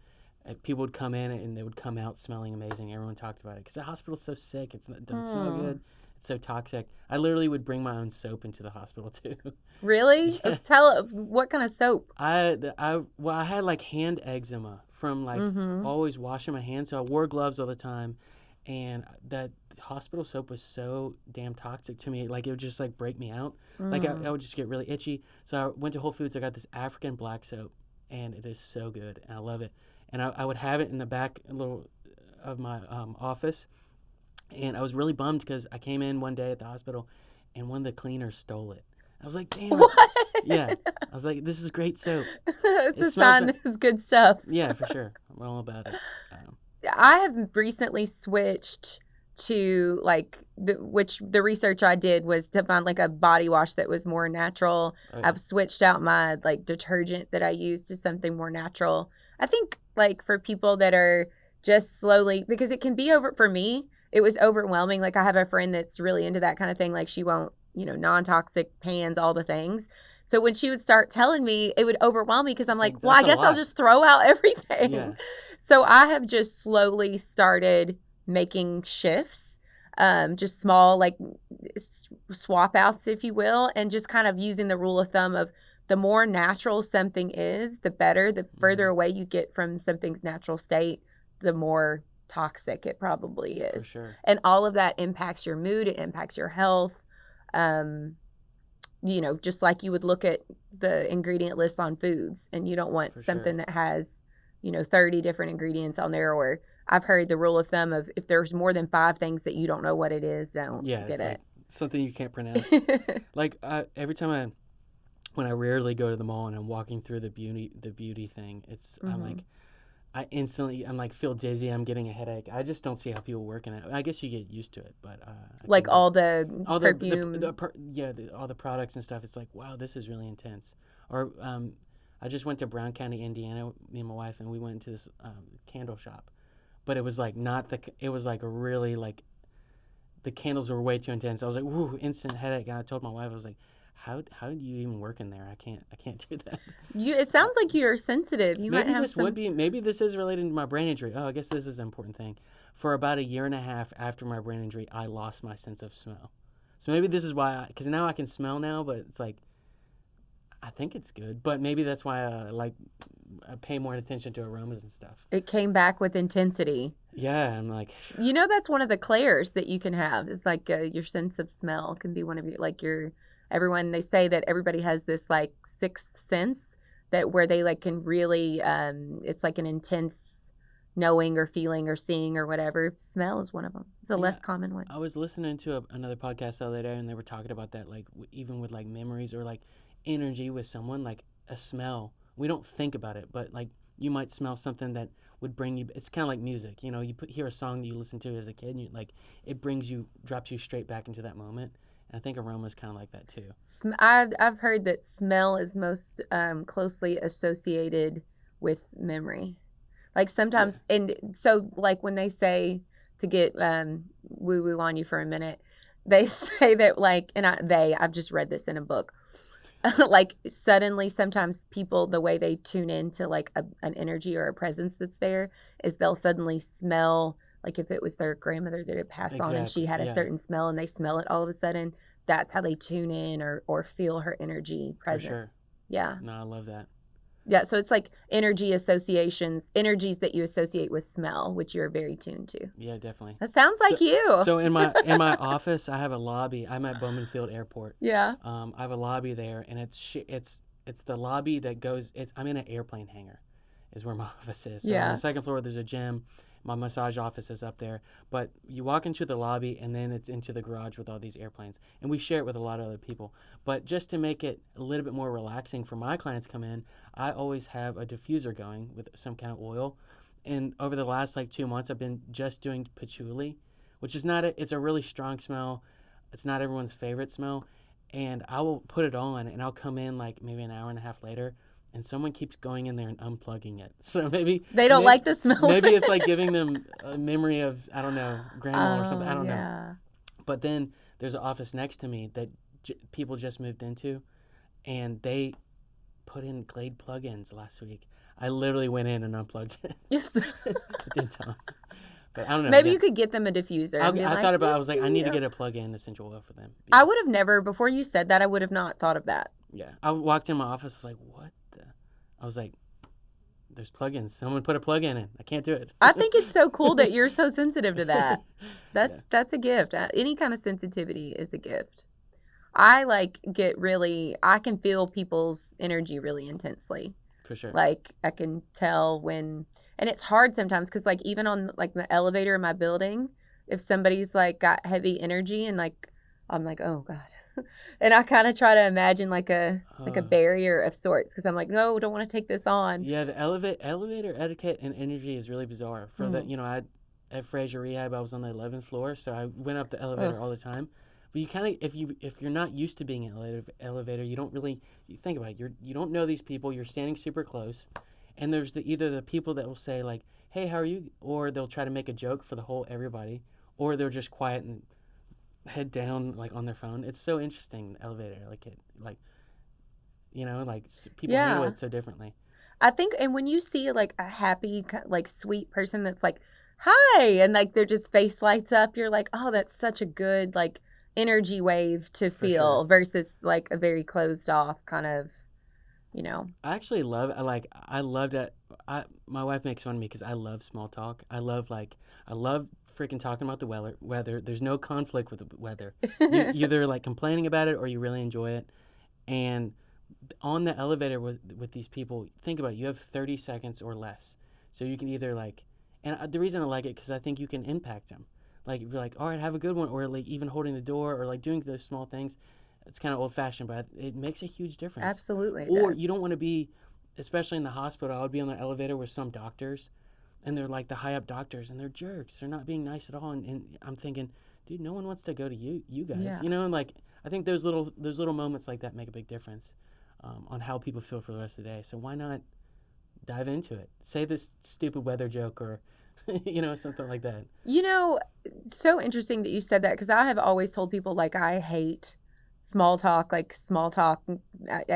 people would come in and they would come out smelling amazing. Everyone talked about it because the hospital's so sick. It doesn't smell good. It's so toxic. I literally would bring my own soap into the hospital too. Really? Yeah. Tell what kind of soap? I had like hand eczema from like always washing my hands, so I wore gloves all the time, and that hospital soap was so damn toxic to me. Like it would just like break me out. Like I would just get really itchy. So I went to Whole Foods. I got this African black soap, and it is so good, and I love it. And I would have it in the back little of my office, and I was really bummed because I came in one day at the hospital, and one of the cleaners stole it. I was like, damn it. What? Yeah. I was like, this is great soap. It's It a smells sign good. this is good stuff. Yeah, for sure. I'm all about it. I have recently switched to like the research I did was to find like a body wash that was more natural. Oh, I've switched out my like detergent that I use to something more natural. I think like for people that are just slowly, because it can be for me, it was overwhelming. Like I have a friend that's really into that kind of thing. Like she won't, non-toxic pans, all the things. So when she would start telling me, it would overwhelm me because I'm It's like, like, well, I that's a guess I'll lot. just throw out everything. Yeah. So I have just slowly started making shifts, just small like swap outs, if you will, and just kind of using the rule of thumb of the more natural something is, the better. The further away you get from something's natural state, the more toxic it probably is. For sure. And all of that impacts your mood, it impacts your health. Just like you would look at the ingredient list on foods and you don't want For something sure. that has, 30 different ingredients on there, or I've heard the rule of thumb of if there's more than 5 things that you don't know what it is, don't Yeah, get it's it. like Something you can't pronounce. Like every time when I rarely go to the mall and I'm walking through the beauty thing, I'm like feel dizzy. I'm getting a headache. I just don't see how people work in it. I guess you get used to it, but like all the perfume, all the products and stuff. It's like, wow, this is really intense. Or I just went to Brown County, Indiana, me and my wife, and we went to this candle shop, but it was like it was like a really like the candles were way too intense. I was like, woo, instant headache. And I told my wife, I was like, how do you even work in there? I can't do that. It sounds like you're sensitive. Maybe this is related to my brain injury. Oh, I guess this is an important thing. For about a year and a half after my brain injury, I lost my sense of smell. So maybe this is why, because now I can smell now, but it's like, I think it's good. But maybe that's why I pay more attention to aromas and stuff. It came back with intensity. Yeah, I'm like. That's one of the clairs that you can have. It's like your sense of smell can be one of your, like your. Everyone, they say that everybody has this like sixth sense that where they like can really it's like an intense knowing or feeling or seeing or whatever. Smell is one of them. It's a less common one. I was listening to another podcast the other day, and they were talking about that, like even with like memories or like energy with someone, like a smell. We don't think about it, but like you might smell something that would bring you. It's kind of like music, you hear a song that you listen to as a kid, and it drops you straight back into that moment. I think aroma is kind of like that too. I've heard that smell is most closely associated with memory. Like sometimes, and so like when they say to get woo woo on you for a minute, they say that like, and I've just read this in a book. Like suddenly, sometimes people, the way they tune into like an energy or a presence that's there is they'll suddenly smell. Like if it was their grandmother that had passed on and she had a certain smell and they smell it all of a sudden, that's how they tune in or feel her energy present. For sure. Yeah. No, I love that. Yeah, so it's like energies that you associate with smell, which you're very tuned to. Yeah, definitely. That sounds like you. So in my office, I have a lobby. I'm at Bowman Field Airport. Yeah. I have a lobby there, and it's the lobby that goes. I'm in an airplane hangar, is where my office is. So on the second floor, there's a gym. My massage office is up there, but you walk into the lobby and then it's into the garage with all these airplanes, and we share it with a lot of other people. But just to make it a little bit more relaxing for my clients come in, I always have a diffuser going with some kind of oil. And over the last 2 months, I've been just doing patchouli, which is it's a really strong smell. It's not everyone's favorite smell, and I will put it on and I'll come in maybe an hour and a half later, and someone keeps going in there and unplugging it. So maybe they don't like the smell. Maybe it's like giving them a memory of, I don't know, grandma or something. I don't know. But then there's an office next to me that people just moved into, and they put in Glade plugins last week. I literally went in and unplugged it. Yes. I didn't tell them. But I don't know. Maybe you could get them a diffuser. I thought about it. I was like, I need to get a plug-in essential oil for them. I would have never, before you said that, I would have not thought of that. Yeah. I walked in my office, I was like, what the? I was like, there's plugins. Someone put a plug-in in. I can't do it. I think it's so cool that you're so sensitive to that. That's a gift. Any kind of sensitivity is a gift. I I can feel people's energy really intensely. For sure. Like I can tell when, and it's hard sometimes because even on the elevator in my building, if somebody's got heavy energy and I'm like, oh God. And I kind of try to imagine like a barrier of sorts because I'm like, no, don't want to take this on. Yeah, the elevator etiquette and energy is really bizarre. For at Fraser Rehab, I was on the 11th floor, so I went up the elevator all the time. But you kind of, if you're not used to being in an elevator, you don't really, you think about it, you don't know these people, you're standing super close, and there's either the people that will say hey, how are you? Or they'll try to make a joke for the whole everybody, or they're just quiet and head down on their phone. It's so interesting, the elevator, people handle it so differently. I think, and when you see a happy sweet person that's hi, and their just face lights up, you're like, oh, that's such a good energy wave to feel versus a very closed off kind of, I actually love I love that. My wife makes fun of me because I love small talk. I love freaking talking about the weather. There's no conflict with the weather. You either complaining about it or you really enjoy it. And on the elevator with these people, think about it, you have 30 seconds or less. So you can either and the reason I like it because I think you can impact them. like be like, all right, have a good one, or like even holding the door, or like doing those small things. It's kind of old fashioned, but it makes a huge difference. Absolutely. Or you don't want to be, especially in the hospital. I would be on the elevator with some doctors, and they're like the high up doctors, and they're jerks. They're not being nice at all, and I'm thinking, dude, no one wants to go to you guys, Yeah. you know. And like I think those little moments like that make a big difference on how people feel for the rest of the day. So why not dive into it? Say this stupid weather joke, or you know, something like that. You know, so interesting that you said that, because I have always told people, like, I hate small talk, I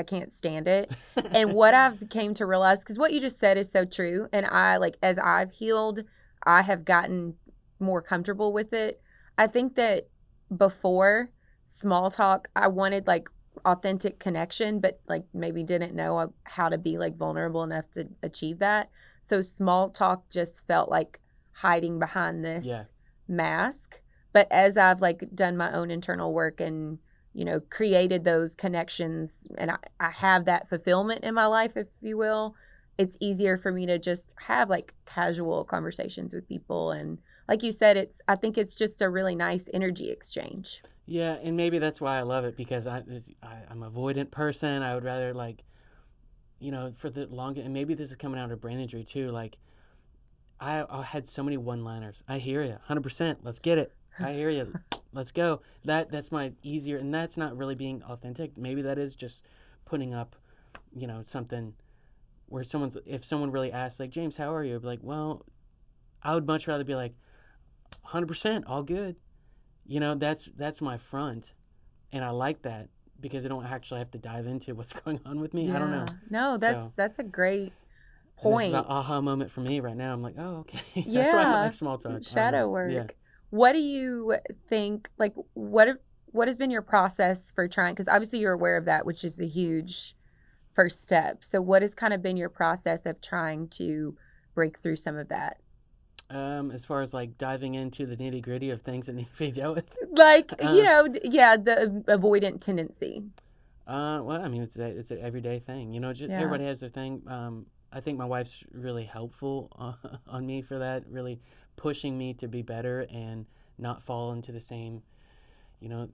can't stand it. And what I've came to realize, because what you just said is so true, and I, like, as I've healed, I have gotten more comfortable with it. I think that before small talk, I wanted like authentic connection, but like maybe didn't know how to be like vulnerable enough to achieve that. So small talk just felt like hiding behind this Yeah. mask. But as I've like done my own internal work and, you know, created those connections, and I have that fulfillment in my life, if you will, it's easier for me to just have like casual conversations with people. And like you said, I think it's just a really nice energy exchange. Yeah, and maybe that's why I love it, because I'm an avoidant person. I would rather, like, you know, for the long, and maybe this is coming out of brain injury too. Like, I had so many one-liners. I hear you, 100%. Let's get it. I hear you. Let's go. That's my easier, and that's not really being authentic. Maybe that is just putting up, you know, something where if someone really asks, like, James, how are you? I'd be like, well, I would much rather be like, 100%, all good. You know, that's my front, and I like that because I don't actually have to dive into what's going on with me. I don't know. No, So- that's a great And this point. is an aha moment for me right now. I'm like, oh, okay. That's why I Yeah. don't like small talk. Shadow work. Yeah. What do you think, like, what has been your process for trying, because obviously you're aware of that, which is a huge first step. So what has kind of been your process of trying to break through some of that? As far as like diving into the nitty gritty of things that need to be dealt with. Like, you know, yeah, the avoidant tendency. Well, I mean, it's an everyday thing. You know, just, Yeah. everybody has their thing. I think my wife's really helpful on me for that, really pushing me to be better and not fall into the same, you know,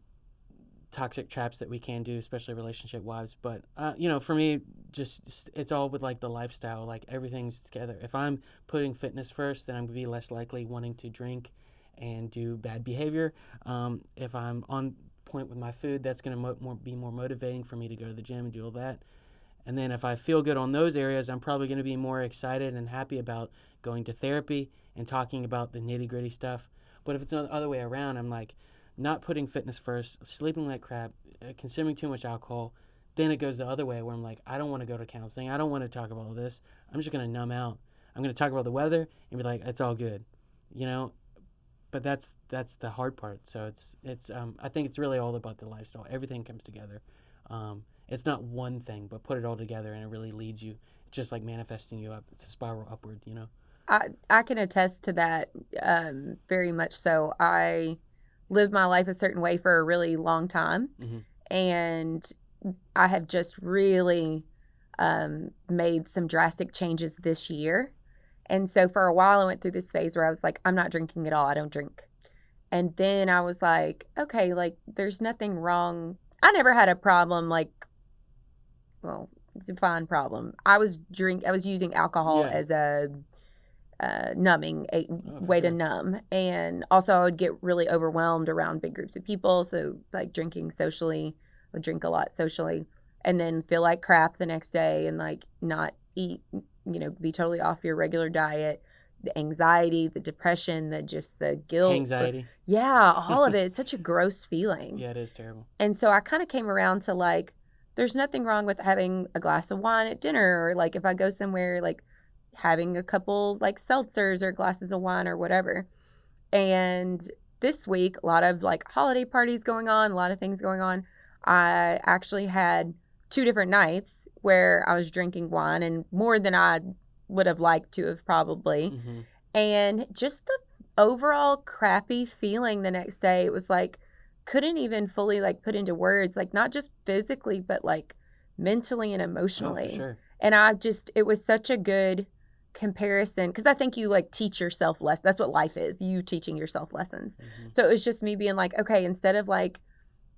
toxic traps that we can do, especially relationship wise. But you know, for me, just it's all with like the lifestyle. Like everything's together. If I'm putting fitness first, then I'm gonna be less likely wanting to drink and do bad behavior. If I'm on point with my food, that's gonna be more motivating for me to go to the gym and do all that. And then if I feel good on those areas, I'm probably going to be more excited and happy about going to therapy and talking about the nitty gritty stuff. But if it's the other way around, I'm like not putting fitness first, sleeping like crap, consuming too much alcohol. Then it goes the other way where I'm like, I don't want to go to counseling. I don't want to talk about all this. I'm just going to numb out. I'm going to talk about the weather and be like, it's all good, you know. But that's the hard part. So it's I think it's really all about the lifestyle. Everything comes together. It's not one thing, but put it all together, and it really leads you, just like manifesting you up. It's a spiral upward, you know. I can attest to that, very much so. I lived my life a certain way for a really long time, and I have just really made some drastic changes this year. And so for a while, I went through this phase where I was like, I'm not drinking at all. I don't drink. And then I was like, okay, like there's nothing wrong. I never had a problem, like, well, define problem. I was using alcohol Yeah. as a numbing for way to sure. numb, and also I would get really overwhelmed around big groups of people. So like drinking socially, I would drink a lot socially, and then feel like crap the next day and like not eat, you know, be totally off your regular diet. The anxiety, the depression, the guilt, Anxiety. yeah, all of it. It's such a gross feeling. Yeah, it is terrible. And so I kind of came around to like, there's nothing wrong with having a glass of wine at dinner, or like if I go somewhere, like having a couple like seltzers or glasses of wine or whatever. And this week, a lot of like holiday parties going on, a lot of things going on. I actually had 2 different nights where I was drinking wine, and more than I would have liked to have probably. Mm-hmm. And just the overall crappy feeling the next day, it was like, couldn't even fully like put into words, like not just physically, but like mentally and emotionally. Oh, for sure. And it was such a good comparison, because I think you like teach yourself less. That's what life is. You teaching yourself lessons. Mm-hmm. So it was just me being like, okay, instead of like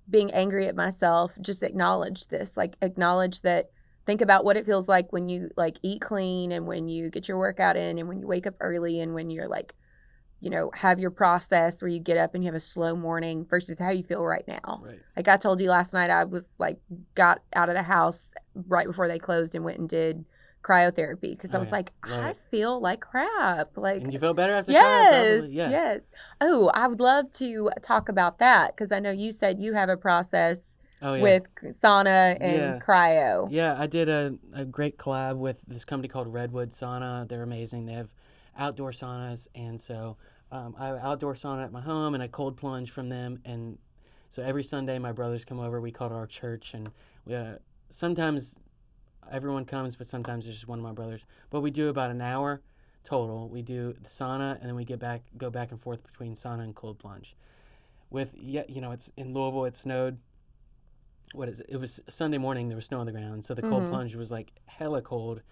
being angry at myself, just acknowledge this. Like acknowledge that. Think about what it feels like when you like eat clean and when you get your workout in and when you wake up early and when you're like, have your process where you get up and you have a slow morning versus how you feel right now. Right. Like I told you last night, I was like, got out of the house right before they closed and went and did cryotherapy because I was like, I feel like crap. Like, and you feel better after yes, probably? Yeah. Yes. Oh, I would love to talk about that because I know you said you have a process with sauna and cryo. Yeah, I did a great collab with this company called Redwood Sauna. They're amazing. They have outdoor saunas, and so I have an outdoor sauna at my home and a cold plunge from them. And so every Sunday, my brothers come over. We call it our church, and we, sometimes everyone comes, but sometimes it's just one of my brothers. But we do about an hour total. We do the sauna, and then we go back and forth between sauna and cold plunge. It's in Louisville. It snowed. What is it? It was Sunday morning. There was snow on the ground, so the cold plunge was like hella cold.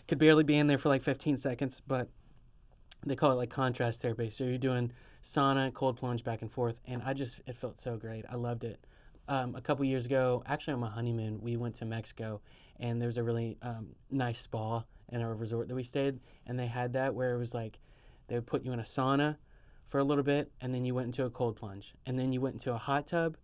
Could barely be in there for like 15 seconds, but they call it like contrast therapy. So you're doing sauna, cold plunge, back and forth, and it felt so great. I loved it. A couple years ago, actually on my honeymoon, we went to Mexico, and there was a really nice spa in a resort that we stayed, and they had that where it was like they would put you in a sauna for a little bit, and then you went into a cold plunge, and then you went into a hot tub,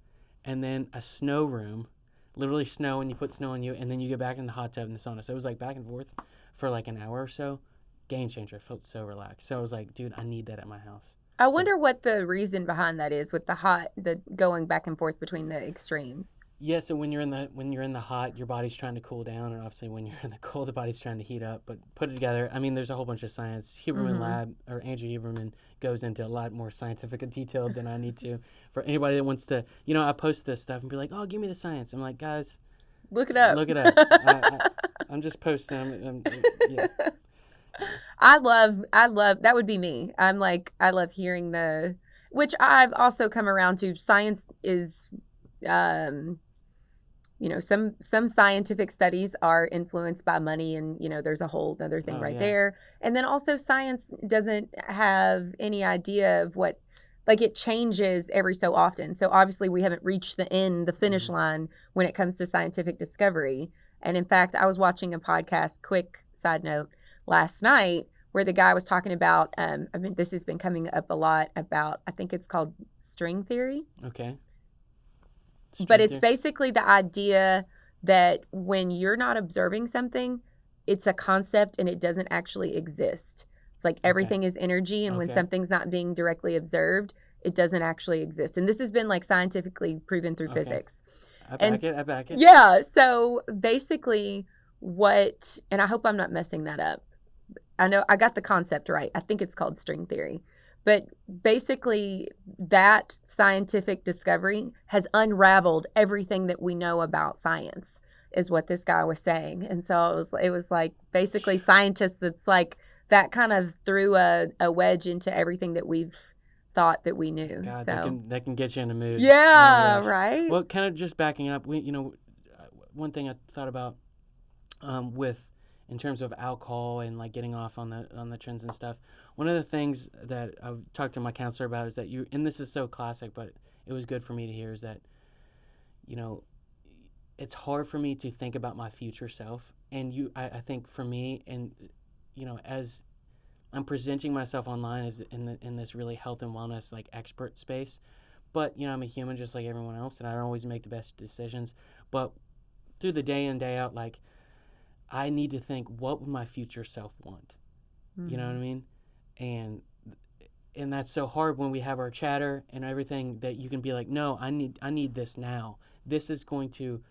and then a snow room, literally snow, and you put snow on you, and then you get back in the hot tub and the sauna. So it was like back and forth for like an hour or so. Game changer. I felt so relaxed. So I was like, dude, I need that at my house. I wonder what the reason behind that is with the going back and forth between the extremes. Yeah, so when you're in the hot, your body's trying to cool down, and obviously when you're in the cold, the body's trying to heat up. But put it together, I mean, there's a whole bunch of science. Huberman Lab, or Andrew Huberman, goes into a lot more scientific detail than I need to. For anybody that wants to, I post this stuff and be like, oh, give me the science. I'm like, guys, look it up. Look it up. I'm just posting. Yeah. I love that would be me. I'm like, I love hearing which I've also come around to. Science is, some scientific studies are influenced by money, and there's a whole other thing there. And then also science doesn't have any idea of what, like, it changes every so often. So obviously we haven't reached the finish line when it comes to scientific discovery. And in fact, I was watching a podcast, quick side note, last night where the guy was talking about, this has been coming up a lot about, I think it's called string theory. Okay. But it's basically the idea that when you're not observing something, it's a concept and it doesn't actually exist. It's like everything is energy, and when something's not being directly observed, it doesn't actually exist. And this has been like scientifically proven through physics. I back it. Yeah. So basically and I hope I'm not messing that up. I know I got the concept right. I think it's called string theory. But basically, that scientific discovery has unraveled everything that we know about science, is what this guy was saying. And so it was like basically scientists, it's like that kind of threw a wedge into everything that we've thought that we knew. God, so that can get you in the mood. Yeah, right. Well, kind of just backing up, one thing I thought about in terms of alcohol and like getting off on the trends and stuff. One of the things that I talked to my counselor about is that and this is so classic, but it was good for me to hear, is that, it's hard for me to think about my future self. And I think for me, and, as I'm presenting myself online as in this really health and wellness, like, expert space, but, I'm a human just like everyone else, and I don't always make the best decisions. But through the day in, day out, like, I need to think, what would my future self want? Mm-hmm. You know what I mean? And that's so hard when we have our chatter and everything, that you can be like, no, I need this now. This is going to,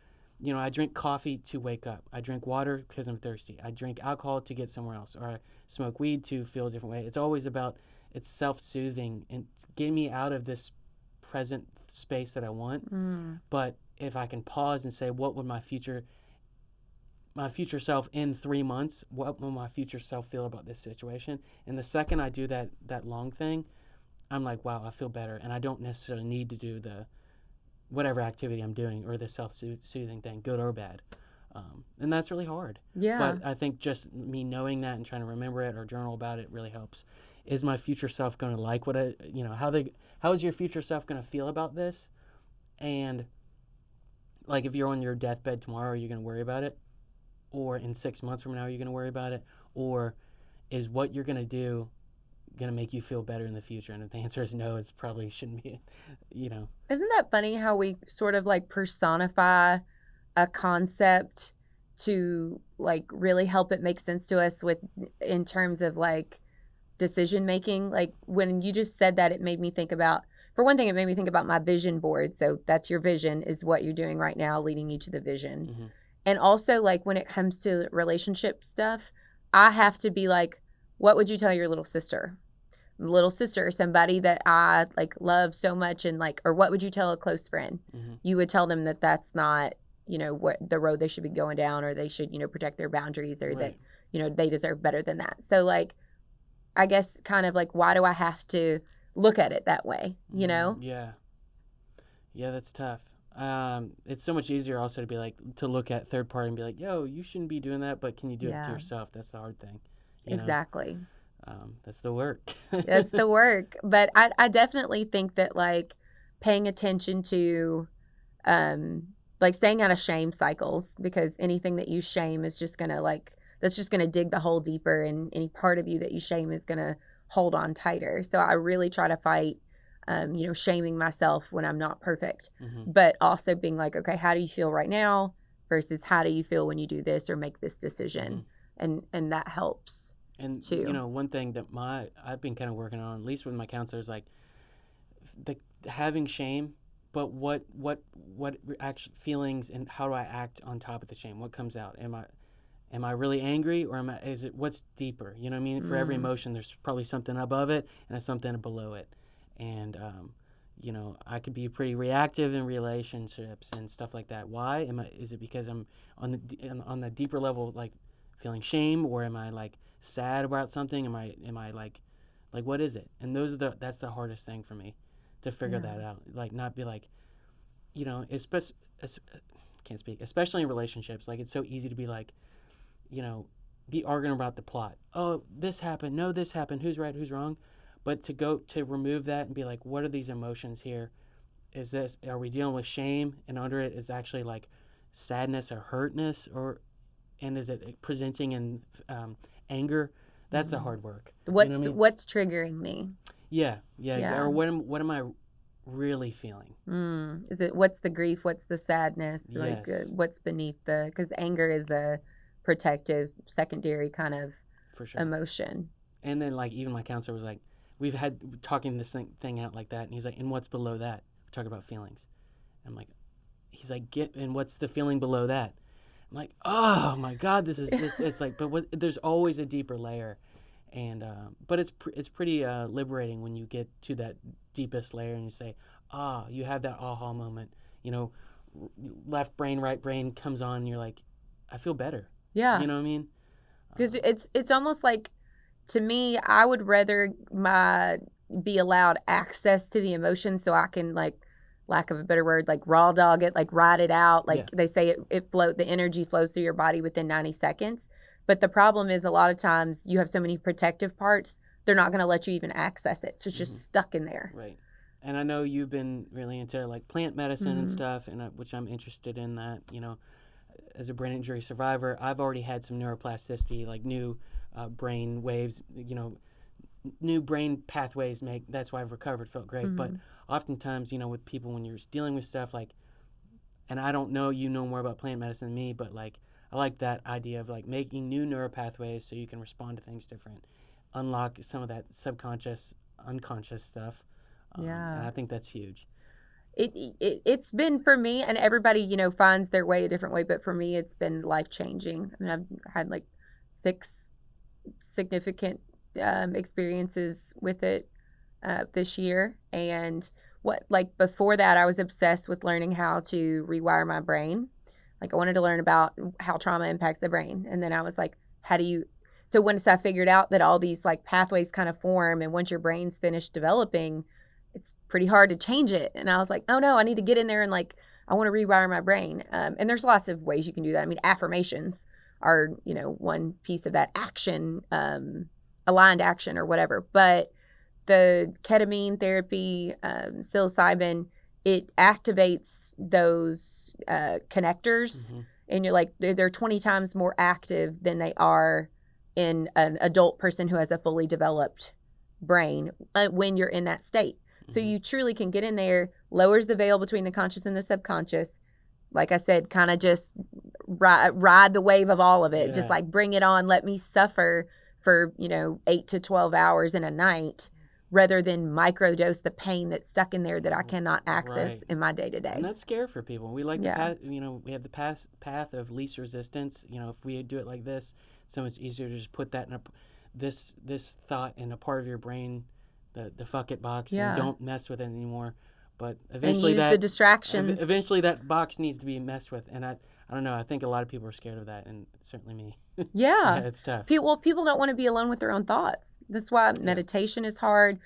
I drink coffee to wake up. I drink water because I'm thirsty. I drink alcohol to get somewhere else, or I smoke weed to feel a different way. It's always about, it's self-soothing and getting me out of this present space that I want. But if I can pause and say, what would my future self in 3 months, what will my future self feel about this situation? And the second I do that long thing, I'm like, wow, I feel better. And I don't necessarily need to do the whatever activity I'm doing or the self-soothing thing, good or bad. And that's really hard. Yeah. But I think just me knowing that and trying to remember it or journal about it really helps. Is my future self going to like what I, how is your future self going to feel about this? And like if you're on your deathbed tomorrow, are you going to worry about it? Or in 6 months from now, are you going to worry about it? Or is what you're going to do going to make you feel better in the future? And if the answer is no, it's probably shouldn't be, Isn't that funny how we sort of like personify a concept to like really help it make sense to us in terms of like decision making? Like when you just said that, it made me think about, for one thing, it made me think about my vision board. So that's your vision, is what you're doing right now, leading you to the vision. Mm-hmm. And also like when it comes to relationship stuff, I have to be like, what would you tell your little sister? Somebody that I like love so much, and like, or what would you tell a close friend? Mm-hmm. You would tell them that that's not, what the road they should be going down, or they should, protect their boundaries, or Right. that, they deserve better than that. So like, I guess kind of like, why do I have to look at it that way? Yeah, that's tough. It's so much easier also to be like, to look at third party and be like, yo, you shouldn't be doing that, but can you do it Yeah. to yourself? That's the hard thing. Exactly. That's the work. That's the work. But I definitely think that like paying attention to like staying out of shame cycles, because anything that you shame is just gonna that's just gonna dig the hole deeper, and any part of you that you shame is gonna hold on tighter. So I really try to fight shaming myself when I'm not perfect, Mm-hmm. but also being like, okay, how do you feel right now versus how do you feel when you do this or make this decision? And that helps. And too. one thing that I've been kind of working on, at least with my counselors, like having shame, but what actual feelings, and how do I act on top of the shame? What comes out? Am I really angry, or is it what's deeper? You know what I mean? For every emotion, there's probably something above it and something below it. And I could be pretty reactive in relationships and stuff like that. Why is it because I'm on the deeper level, like feeling shame, or am I like sad about something? Am I like what is it? And that's the hardest thing for me to figure that out. Like not be like, can't speak, especially in relationships. Like it's so easy to be like, be arguing about the plot. Oh, this happened. No, this happened. Who's right? Who's wrong? But to remove that and be like, what are these emotions here? Are we dealing with shame, and under it is actually like sadness or hurtness, and is it presenting in anger? That's the hard work. What's triggering me? Yeah, exactly. Or what am I really feeling? Is it, what's the grief? What's the sadness? Yes. Like what's beneath because anger is a protective secondary kind of For sure. emotion. And then like even my counselor was like, we've had talking this thing out like that, and he's like, and what's below that? We're talking about feelings. I'm like, he's like, and what's the feeling below that? I'm like, oh my God, this is it's like, but there's always a deeper layer, and but it's pretty liberating when you get to that deepest layer and you say, you have that aha moment, left brain, right brain comes on, and you're like, I feel better. Yeah. You know what I mean? Because it's almost like, to me, I would rather be allowed access to the emotion so I can, like, lack of a better word, like raw dog it, like ride it out. Like they say the energy flows through your body within 90 seconds. But the problem is a lot of times you have so many protective parts, they're not going to let you even access it. So it's just stuck in there. Right. And I know you've been really into like plant medicine and stuff, and which I'm interested in that, as a brain injury survivor, I've already had some neuroplasticity, like new brain waves, new brain pathways that's why I've recovered, felt great. But oftentimes, with people, when you're dealing with stuff like, and I don't know, more about plant medicine than me, but like, I like that idea of like making new neuropathways so you can respond to things different, unlock some of that subconscious, unconscious stuff. And I think that's huge. It's been for me, and everybody, finds their way a different way, but for me, it's been life-changing. I mean, I've had like 6 significant experiences with it this year. And before that, I was obsessed with learning how to rewire my brain. Like I wanted to learn about how trauma impacts the brain. And then I was like, so once I figured out that all these like pathways kind of form, and once your brain's finished developing, it's pretty hard to change it. And I was like, oh no, I need to get in there and like, I want to rewire my brain. And there's lots of ways you can do that. I mean, affirmations are, one piece of that action, aligned action or whatever. But the ketamine therapy, psilocybin, it activates those connectors. And you're like, they're 20 times more active than they are in an adult person who has a fully developed brain when you're in that state. So you truly can get in there, lowers the veil between the conscious and the subconscious. Like I said, kind of just ride the wave of all of it. Just like bring it on, let me suffer for, 8 to 12 hours in a night, rather than microdose the pain that's stuck in there that I cannot access in my day-to-day. And that's scary for people. We like the path, we have the path of least resistance. If we do it like this, so much easier to just put that in this thought in a part of your brain, the fuck it box, and don't mess with it anymore. But eventually the distractions. Eventually that box needs to be messed with, and I don't know. I think a lot of people are scared of that, and certainly me. Yeah, it's tough. People don't want to be alone with their own thoughts. That's why meditation is hard.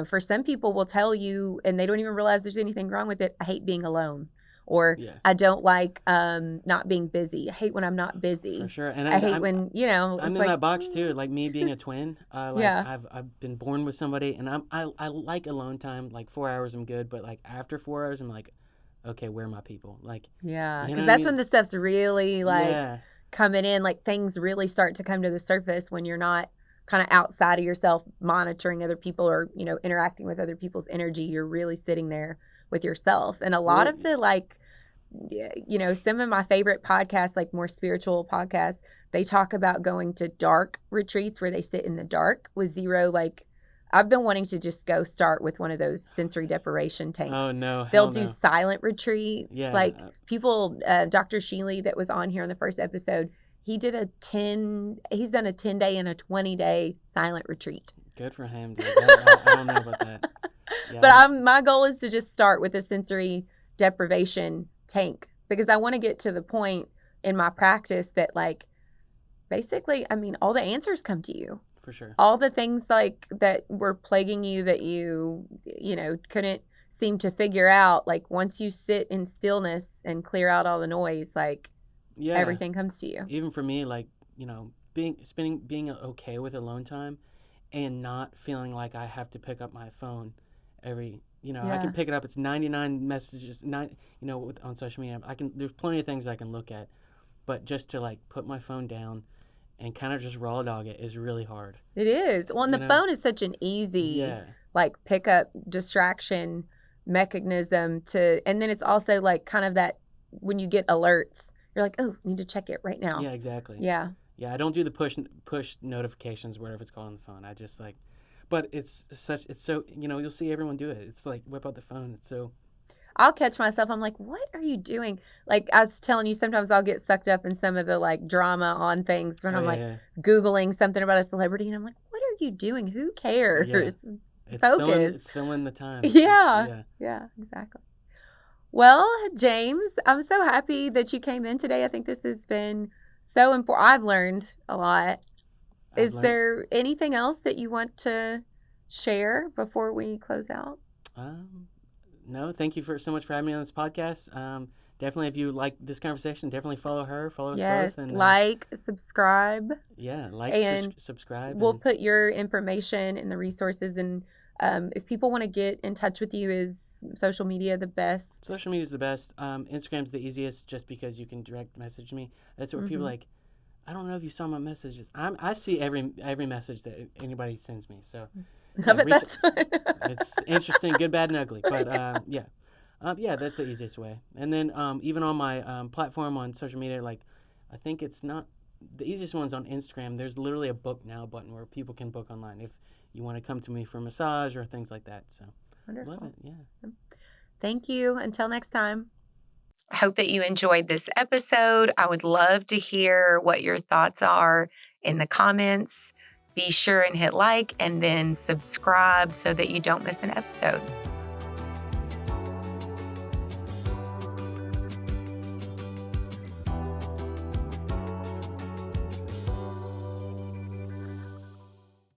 For some people will tell you, and they don't even realize there's anything wrong with it, I hate being alone. Or I don't like not being busy. I hate when I'm not busy. For sure. And I hate when, I'm in that box too. Like me being a twin. I've been born with somebody, and I like alone time. Like 4 hours I'm good, but like after 4 hours I'm like, okay, where are my people? Like, because that's when the stuff's really like coming in. Like things really start to come to the surface when you're not kind of outside of yourself, monitoring other people or interacting with other people's energy. You're really sitting there with yourself. And a lot of the some of my favorite podcasts, like more spiritual podcasts, they talk about going to dark retreats where they sit in the dark with zero. Like, I've been wanting to just go start with one of those sensory deprivation tanks. Oh no, they'll do silent retreats. Yeah, like people, Dr. Sheely that was on here on the first episode, he's done a 10-day and a 20-day silent retreat. Good for him, dude. I don't know about that. Yeah. But my goal is to just start with a sensory deprivation tank, because I want to get to the point in my practice that, like, basically, I mean, all the answers come to you. For sure. All the things like that were plaguing you that you couldn't seem to figure out, like once you sit in stillness and clear out all the noise, like everything comes to you. Even for me, like, being okay with alone time and not feeling like I have to pick up my phone every, I can pick it up. It's 99 messages, on social media. There's plenty of things I can look at, but just to like put my phone down and kind of just raw dog it is really hard. It is. Well, and the phone is such an easy, like pick up distraction mechanism and then it's also like kind of that when you get alerts, you're like, oh, I need to check it right now. Yeah, exactly. Yeah. Yeah, I don't do the push notifications, whatever it's called on the phone. I just like, but it's so, you'll see everyone do it. It's like whip out the phone. It's so. I'll catch myself. I'm like, what are you doing? Like I was telling you, sometimes I'll get sucked up in some of the like drama on things when I'm Googling something about a celebrity and I'm like, what are you doing? Who cares? Yeah. It's filling the time. Yeah, exactly. Well, James, I'm so happy that you came in today. I think this has been so important. I've learned a lot. Is there anything else that you want to share before we close out? No, thank you so much for having me on this podcast. Definitely, if you like this conversation, definitely follow her, follow us both. And, subscribe. Yeah, subscribe. We'll put your information and the resources. And if people want to get in touch with you, is social media the best? Social media is the best. Instagram's the easiest just because you can direct message me. That's what people like. I don't know if you saw my messages. I see every message that anybody sends me. So that's fun. It's interesting, good, bad, and ugly. But that's the easiest way. And then even on my platform on social media, like I think it's not the easiest one's on Instagram. There's literally a book now button where people can book online if you want to come to me for a massage or things like that. So wonderful. Love it. Yeah. Awesome. Thank you. Until next time. I hope that you enjoyed this episode. I would love to hear what your thoughts are in the comments. Be sure and hit like and then subscribe so that you don't miss an episode.